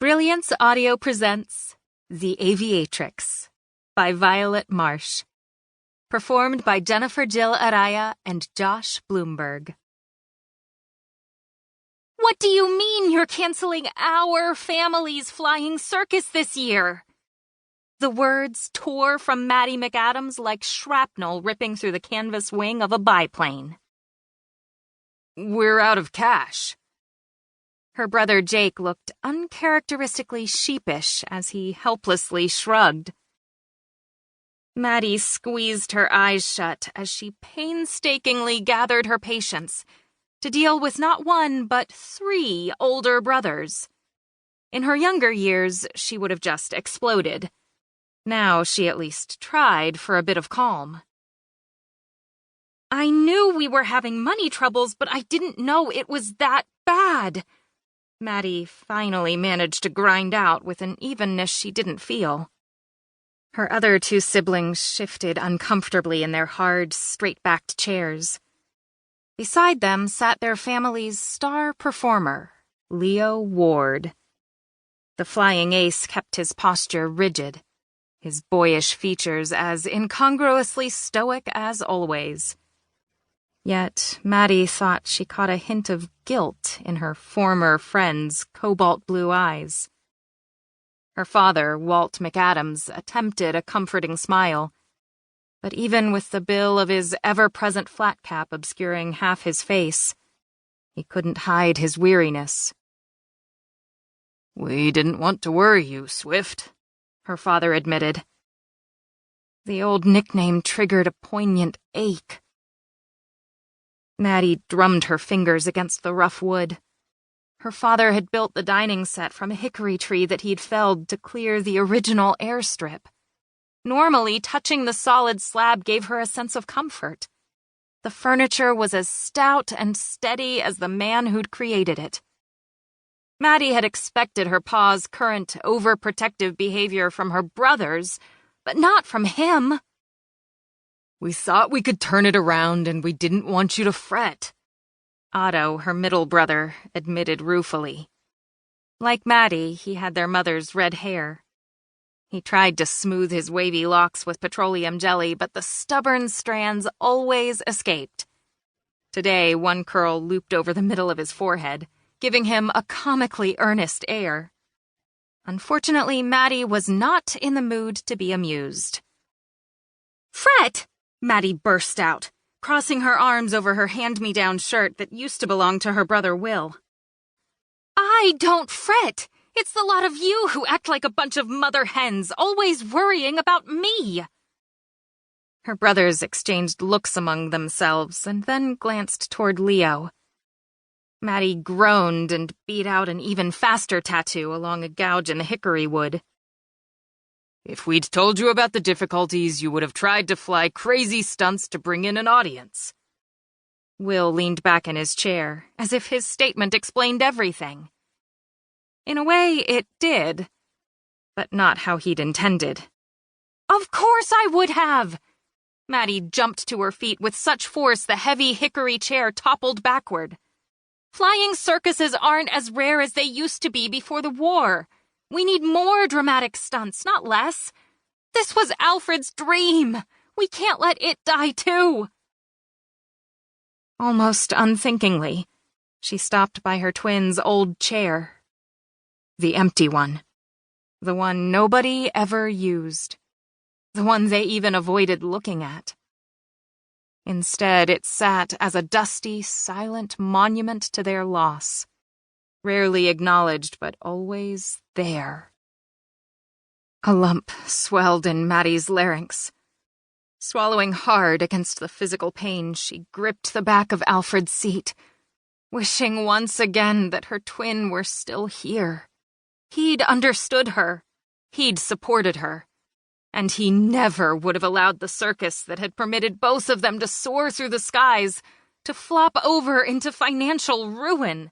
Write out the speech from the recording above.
Brilliance Audio presents The Aviatrix by Violet Marsh. Performed by Jennifer Jill Araya and Josh Bloomberg. What do you mean you're canceling our family's flying circus this year? The words tore from Mattie McAdams like shrapnel ripping through the canvas wing of a biplane. We're out of cash. Her brother Jake looked uncharacteristically sheepish as he helplessly shrugged. Mattie squeezed her eyes shut as she painstakingly gathered her patience to deal with not one but 3 older brothers. In her younger years, she would have just exploded. Now she at least tried for a bit of calm. I knew we were having money troubles, but I didn't know it was that bad. Mattie finally managed to grind out with an evenness she didn't feel. Her other 2 siblings shifted uncomfortably in their hard, straight-backed chairs. Beside them sat their family's star performer, Leo Ward. The flying ace kept his posture rigid, his boyish features as incongruously stoic as always. Yet Mattie thought she caught a hint of guilt in her former friend's cobalt-blue eyes. Her father, Walt McAdams, attempted a comforting smile, but even with the bill of his ever-present flat cap obscuring half his face, he couldn't hide his weariness. We didn't want to worry you, Swift, her father admitted. The old nickname triggered a poignant ache. Mattie drummed her fingers against the rough wood. Her father had built the dining set from a hickory tree that he'd felled to clear the original airstrip. Normally, touching the solid slab gave her a sense of comfort. The furniture was as stout and steady as the man who'd created it. Mattie had expected her pa's current overprotective behavior from her brothers, but not from him. We thought we could turn it around and we didn't want you to fret, Otto, her middle brother, admitted ruefully. Like Mattie, he had their mother's red hair. He tried to smooth his wavy locks with petroleum jelly, but the stubborn strands always escaped. Today, one curl looped over the middle of his forehead, giving him a comically earnest air. Unfortunately, Mattie was not in the mood to be amused. "Fret!" Mattie burst out, crossing her arms over her hand-me-down shirt that used to belong to her brother Will. "I don't fret! It's the lot of you who act like a bunch of mother hens, always worrying about me!" Her brothers exchanged looks among themselves and then glanced toward Leo. Mattie groaned and beat out an even faster tattoo along a gouge in the hickory wood. If we'd told you about the difficulties, you would have tried to fly crazy stunts to bring in an audience. Will leaned back in his chair, as if his statement explained everything. In a way, it did, but not how he'd intended. "Of course I would have!" Mattie jumped to her feet with such force the heavy hickory chair toppled backward. "Flying circuses aren't as rare as they used to be before the war. We need more dramatic stunts, not less. This was Alfred's dream. We can't let it die too." Almost unthinkingly, she stopped by her twins' old chair. The empty one. The one nobody ever used. The one they even avoided looking at. Instead, it sat as a dusty, silent monument to their loss. Rarely acknowledged, but always there. A lump swelled in Mattie's larynx. Swallowing hard against the physical pain, she gripped the back of Alfred's seat, wishing once again that her twin were still here. He'd understood her. He'd supported her. And he never would have allowed the circus that had permitted both of them to soar through the skies to flop over into financial ruin.